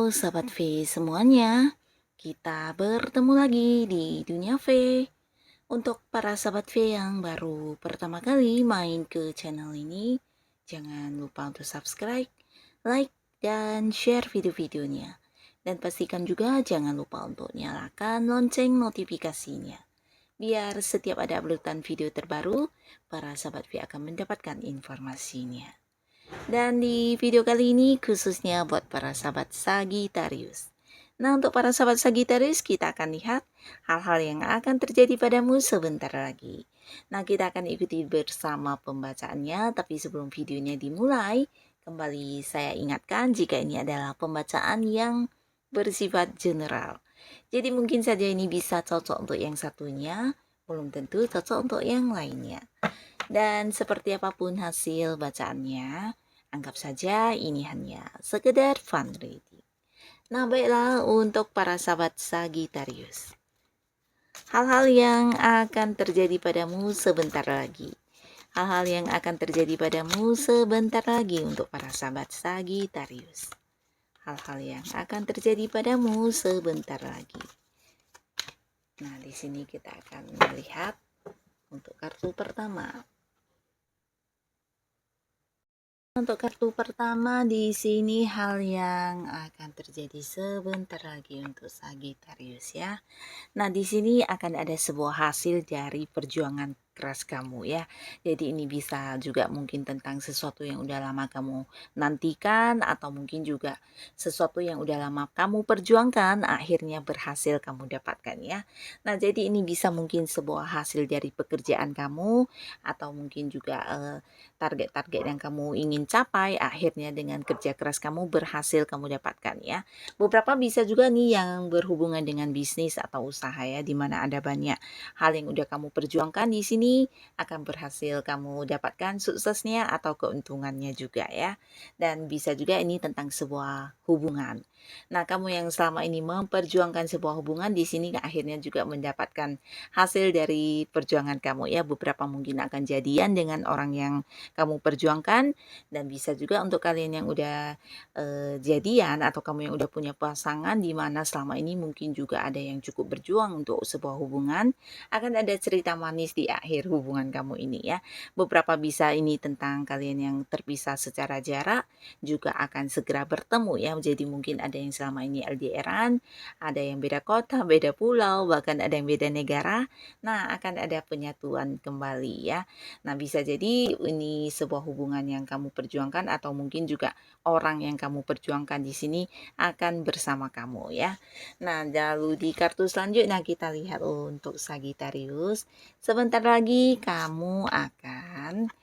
Sahabat V semuanya, kita bertemu lagi di Dunia V. Untuk para sahabat V yang baru pertama kali main ke channel ini, jangan lupa untuk subscribe, like, dan share video-videonya. Dan pastikan juga jangan lupa untuk nyalakan lonceng notifikasinya. Biar setiap ada uploadan video terbaru, para sahabat V akan mendapatkan informasinya. Dan di video kali ini khususnya buat para sahabat Sagittarius. Nah, untuk para sahabat Sagittarius, kita akan lihat hal-hal yang akan terjadi padamu sebentar lagi. Nah, kita akan ikuti bersama pembacaannya, tapi sebelum videonya dimulai, kembali saya ingatkan jika ini adalah pembacaan yang bersifat general. Jadi mungkin saja ini bisa cocok untuk yang satunya, belum tentu cocok untuk yang lainnya. Dan seperti apapun hasil bacaannya, anggap saja ini hanya sekedar fun reading. Nah, baiklah untuk para sahabat Sagittarius. Hal-hal yang akan terjadi padamu sebentar lagi. Hal-hal yang akan terjadi padamu sebentar lagi untuk para sahabat Sagittarius. Hal-hal yang akan terjadi padamu sebentar lagi. Nah, di sini kita akan melihat untuk kartu pertama. Untuk kartu pertama di sini hal yang akan terjadi sebentar lagi untuk Sagittarius ya. Nah, di sini akan ada sebuah hasil dari perjuangan keras kamu ya. Jadi ini bisa juga mungkin tentang sesuatu yang udah lama kamu nantikan atau mungkin juga sesuatu yang udah lama kamu perjuangkan akhirnya berhasil kamu dapatkan ya. Nah, jadi ini bisa mungkin sebuah hasil dari pekerjaan kamu atau mungkin juga target-target yang kamu ingin capai akhirnya dengan kerja keras kamu berhasil kamu dapatkan ya. Beberapa bisa juga nih yang berhubungan dengan bisnis atau usaha ya, dimana ada banyak hal yang udah kamu perjuangkan di sini akan berhasil kamu dapatkan suksesnya atau keuntungannya juga ya. Dan bisa juga ini tentang sebuah hubungan. Nah, kamu yang selama ini memperjuangkan sebuah hubungan di sini akhirnya juga mendapatkan hasil dari perjuangan kamu ya. Beberapa mungkin akan jadian dengan orang yang kamu perjuangkan, dan bisa juga untuk kalian yang udah jadian atau kamu yang udah punya pasangan di mana selama ini mungkin juga ada yang cukup berjuang untuk sebuah hubungan, akan ada cerita manis di akhir hubungan kamu ini ya. Beberapa bisa ini tentang kalian yang terpisah secara jarak juga akan segera bertemu ya. Jadi mungkin ada yang selama ini LDRan, ada yang beda kota, beda pulau, bahkan ada yang beda negara. Nah, akan ada penyatuan kembali ya. Nah, bisa jadi ini sebuah hubungan yang kamu perjuangkan atau mungkin juga orang yang kamu perjuangkan di sini akan bersama kamu ya. Nah, lalu di kartu selanjutnya kita lihat untuk Sagittarius. Sebentar lagi kamu akan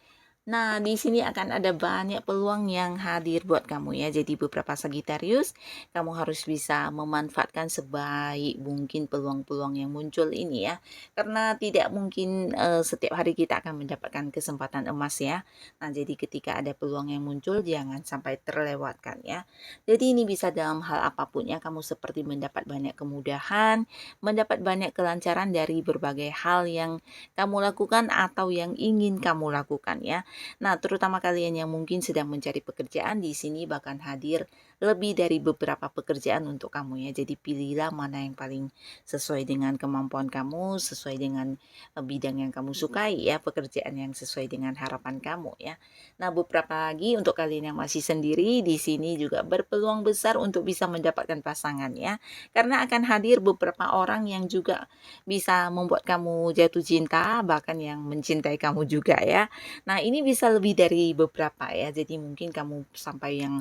di sini akan ada banyak peluang yang hadir buat kamu ya. Jadi beberapa Sagittarius, kamu harus bisa memanfaatkan sebaik mungkin peluang-peluang yang muncul ini ya. Karena tidak mungkin setiap hari kita akan mendapatkan kesempatan emas ya. Nah, jadi ketika ada peluang yang muncul jangan sampai terlewatkan ya. Jadi ini bisa dalam hal apapun ya, kamu seperti mendapat banyak kemudahan, mendapat banyak kelancaran dari berbagai hal yang kamu lakukan atau yang ingin kamu lakukan ya. Nah, terutama kalian yang mungkin sedang mencari pekerjaan di sini bahkan hadir lebih dari beberapa pekerjaan untuk kamu ya. Jadi pilihlah mana yang paling sesuai dengan kemampuan kamu, sesuai dengan bidang yang kamu sukai ya, pekerjaan yang sesuai dengan harapan kamu ya. Nah, beberapa lagi untuk kalian yang masih sendiri di sini juga berpeluang besar untuk bisa mendapatkan pasangan ya. Karena akan hadir beberapa orang yang juga bisa membuat kamu jatuh cinta, bahkan yang mencintai kamu juga ya. Nah, ini bisa lebih dari beberapa ya. Jadi mungkin kamu sampai yang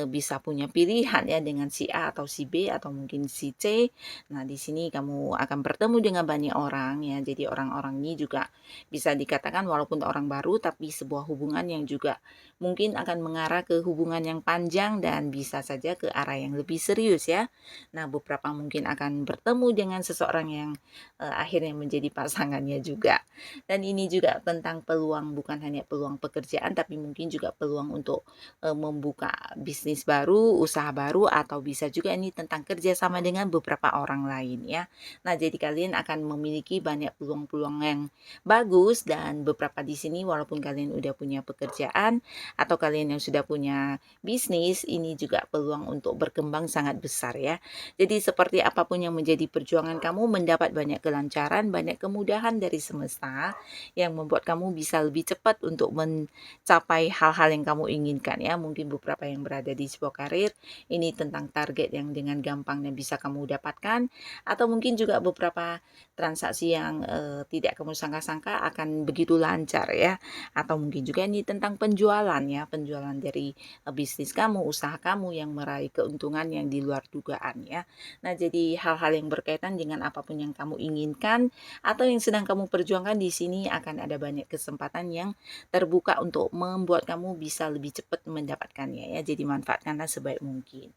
bisa punya pilihan ya dengan si A atau si B atau mungkin si C. Nah, di sini kamu akan bertemu dengan banyak orang ya. Jadi orang-orang ini juga bisa dikatakan walaupun orang baru tapi sebuah hubungan yang juga mungkin akan mengarah ke hubungan yang panjang dan bisa saja ke arah yang lebih serius ya. Nah, beberapa mungkin akan bertemu dengan seseorang yang akhirnya menjadi pasangannya juga. Dan ini juga tentang peluang, bukan hanya peluang pekerjaan tapi mungkin juga peluang untuk membuka bisnis baru, usaha baru, atau bisa juga ini tentang kerjasama dengan beberapa orang lain ya. Nah, jadi kalian akan memiliki banyak peluang-peluang yang bagus, dan beberapa di sini walaupun kalian udah punya pekerjaan atau kalian yang sudah punya bisnis, ini juga peluang untuk berkembang sangat besar ya. Jadi seperti apapun yang menjadi perjuangan kamu, mendapat banyak kelancaran, banyak kemudahan dari semesta yang membuat kamu bisa lebih cepat untuk mencapai hal-hal yang kamu inginkan ya. Mungkin beberapa yang berada di sebuah karir, ini tentang target yang dengan gampangnya bisa kamu dapatkan, atau mungkin juga beberapa transaksi yang tidak kamu sangka-sangka akan begitu lancar ya, atau mungkin juga ini tentang penjualan ya, penjualan dari bisnis kamu, usaha kamu yang meraih keuntungan yang di luar dugaan ya. Nah, jadi hal-hal yang berkaitan dengan apapun yang kamu inginkan atau yang sedang kamu perjuangkan, di sini akan ada banyak kesempatan yang terbuka untuk membuat kamu bisa lebih cepat mendapatkannya ya. Jadi manfaatkanlah sebaik mungkin.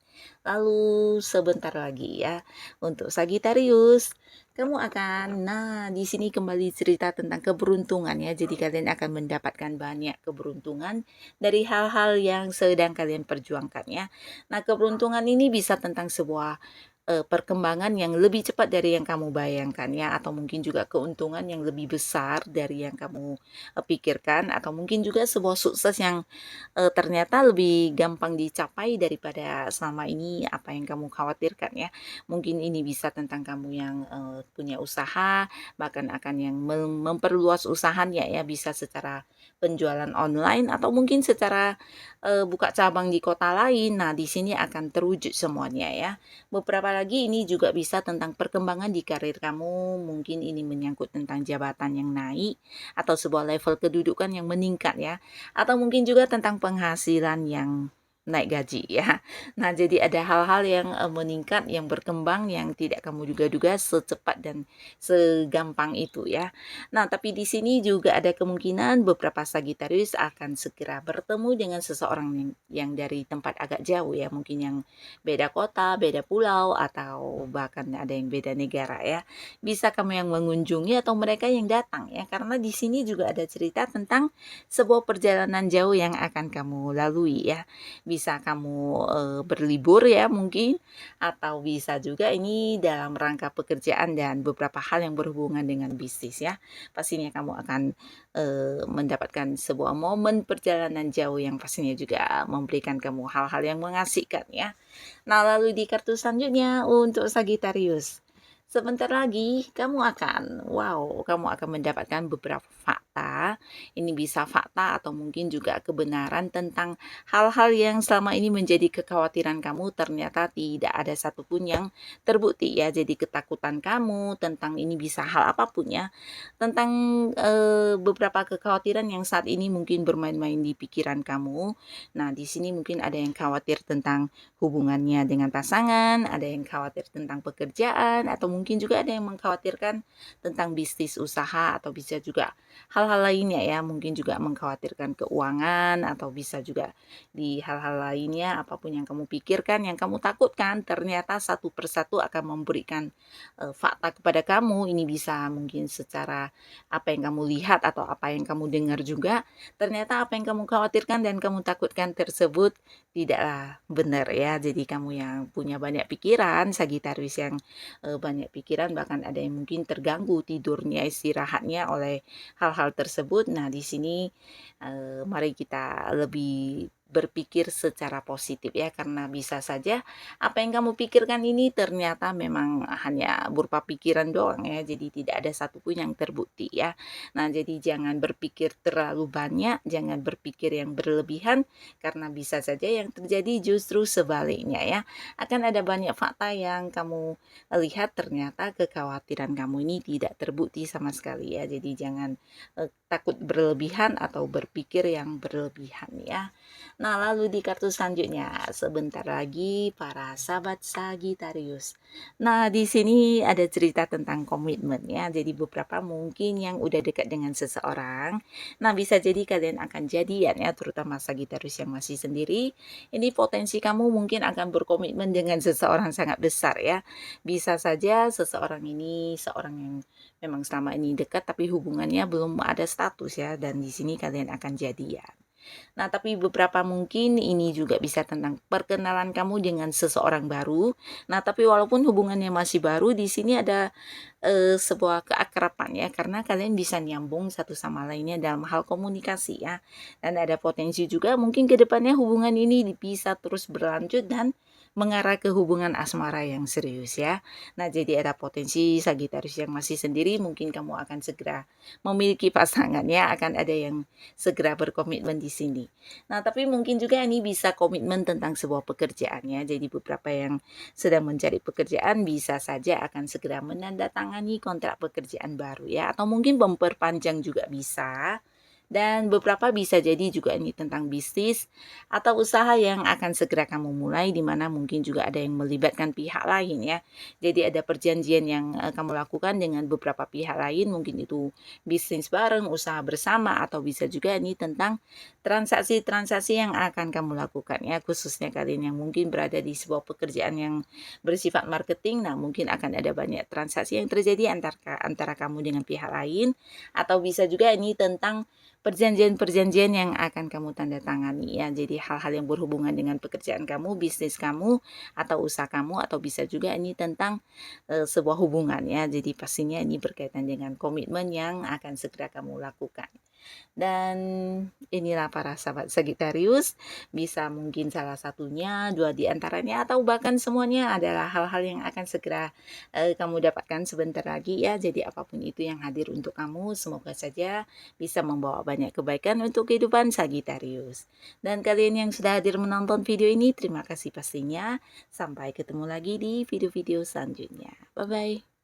Lalu sebentar lagi ya, untuk Sagittarius, kamu akan, nah di sini kembali cerita tentang keberuntungan ya. Jadi kalian akan mendapatkan banyak keberuntungan dari hal-hal yang sedang kalian perjuangkan ya. Nah, keberuntungan ini bisa tentang sebuah perkembangan yang lebih cepat dari yang kamu bayangkan ya, atau mungkin juga keuntungan yang lebih besar dari yang kamu pikirkan, atau mungkin juga sebuah sukses yang ternyata lebih gampang dicapai daripada selama ini apa yang kamu khawatirkan ya. Mungkin ini bisa tentang kamu yang punya usaha, bahkan akan yang memperluas usahanya ya, bisa secara penjualan online atau mungkin secara buka cabang di kota lain. Nah, di sini akan terwujud semuanya ya. Beberapa lagi ini juga bisa tentang perkembangan di karir kamu, mungkin ini menyangkut tentang jabatan yang naik atau sebuah level kedudukan yang meningkat ya, atau mungkin juga tentang penghasilan yang naik gaji ya. Nah, jadi ada hal-hal yang meningkat, yang berkembang, yang tidak kamu duga-duga secepat dan segampang itu ya. Nah, tapi di sini juga ada kemungkinan beberapa Sagittarius akan segera bertemu dengan seseorang yang dari tempat agak jauh ya, mungkin yang beda kota, beda pulau, atau bahkan ada yang beda negara ya. Bisa kamu yang mengunjungi atau mereka yang datang ya, karena di sini juga ada cerita tentang sebuah perjalanan jauh yang akan kamu lalui ya. Bisa kamu berlibur ya mungkin, atau bisa juga ini dalam rangka pekerjaan dan beberapa hal yang berhubungan dengan bisnis ya. Pastinya kamu akan mendapatkan sebuah momen perjalanan jauh yang pastinya juga memberikan kamu hal-hal yang mengasihkan ya. Nah, lalu di kartu selanjutnya untuk Sagittarius. Sebentar lagi kamu akan mendapatkan beberapa fakta. Ini bisa fakta atau mungkin juga kebenaran tentang hal-hal yang selama ini menjadi kekhawatiran kamu, ternyata tidak ada satupun yang terbukti ya. Jadi ketakutan kamu tentang ini bisa hal apapun ya. Tentang beberapa kekhawatiran yang saat ini mungkin bermain-main di pikiran kamu. Nah, di sini mungkin ada yang khawatir tentang hubungannya dengan pasangan, ada yang khawatir tentang pekerjaan, atau mungkin juga ada yang mengkhawatirkan tentang bisnis usaha, atau bisa juga hal-hal lainnya ya, mungkin juga mengkhawatirkan keuangan, atau bisa juga di hal-hal lainnya, apapun yang kamu pikirkan, yang kamu takutkan, ternyata satu persatu akan memberikan fakta kepada kamu. Ini bisa mungkin secara apa yang kamu lihat atau apa yang kamu dengar juga, ternyata apa yang kamu khawatirkan dan kamu takutkan tersebut tidaklah benar ya. Jadi kamu yang punya banyak pikiran, Sagittarius yang banyak pikiran, bahkan ada yang mungkin terganggu tidurnya, istirahatnya oleh hal-hal tersebut. Nah, di sini mari kita lebih berpikir secara positif ya, karena bisa saja apa yang kamu pikirkan ini ternyata memang hanya berupa pikiran doang ya, jadi tidak ada satupun yang terbukti ya. Nah, jadi jangan berpikir terlalu banyak, jangan berpikir yang berlebihan, karena bisa saja yang terjadi justru sebaliknya ya. Akan ada banyak fakta yang kamu lihat, ternyata kekhawatiran kamu ini tidak terbukti sama sekali ya. Jadi jangan takut berlebihan atau berpikir yang berlebihan ya. Nah, lalu di kartu selanjutnya, sebentar lagi para sahabat Sagittarius. Nah, di sini ada cerita tentang komitmen ya. Jadi beberapa mungkin yang udah dekat dengan seseorang. Nah, bisa jadi kalian akan jadian ya, terutama Sagittarius yang masih sendiri. Ini potensi kamu mungkin akan berkomitmen dengan seseorang sangat besar ya. Bisa saja seseorang ini seorang yang memang selama ini dekat tapi hubungannya belum ada status ya, dan di sini kalian akan jadian. Nah, tapi beberapa mungkin ini juga bisa tentang perkenalan kamu dengan seseorang baru. Nah, tapi walaupun hubungannya masih baru, di sini ada sebuah keakraban ya, karena kalian bisa nyambung satu sama lainnya dalam hal komunikasi ya. Dan ada potensi juga mungkin ke depannya hubungan ini bisa terus berlanjut dan mengarah ke hubungan asmara yang serius ya. Nah, jadi ada potensi Sagitarius yang masih sendiri mungkin kamu akan segera memiliki pasangan ya, akan ada yang segera berkomitmen di sini. Nah, tapi mungkin juga ini bisa komitmen tentang sebuah pekerjaan ya. Jadi beberapa yang sedang mencari pekerjaan bisa saja akan segera menandatangani kontrak pekerjaan baru ya, atau mungkin memperpanjang juga bisa. Dan beberapa bisa jadi juga ini tentang bisnis atau usaha yang akan segera kamu mulai, di mana mungkin juga ada yang melibatkan pihak lain ya. Jadi ada perjanjian yang kamu lakukan dengan beberapa pihak lain, mungkin itu bisnis bareng, usaha bersama, atau bisa juga ini tentang transaksi-transaksi yang akan kamu lakukan ya, khususnya kalian yang mungkin berada di sebuah pekerjaan yang bersifat marketing. Nah, mungkin akan ada banyak transaksi yang terjadi antara kamu dengan pihak lain, atau bisa juga ini tentang perjanjian-perjanjian yang akan kamu tanda tangani ya. Jadi hal-hal yang berhubungan dengan pekerjaan kamu, bisnis kamu, atau usaha kamu, atau bisa juga ini tentang sebuah hubungan ya. Jadi pastinya ini berkaitan dengan komitmen yang akan segera kamu lakukan. Dan inilah para sahabat Sagittarius, bisa mungkin salah satunya, dua di antaranya, atau bahkan semuanya adalah hal-hal yang akan segera kamu dapatkan sebentar lagi ya. Jadi apapun itu yang hadir untuk kamu, semoga saja bisa membawa banyak kebaikan untuk kehidupan Sagittarius. Dan kalian yang sudah hadir menonton video ini, terima kasih pastinya. Sampai ketemu lagi di video-video selanjutnya. Bye-bye.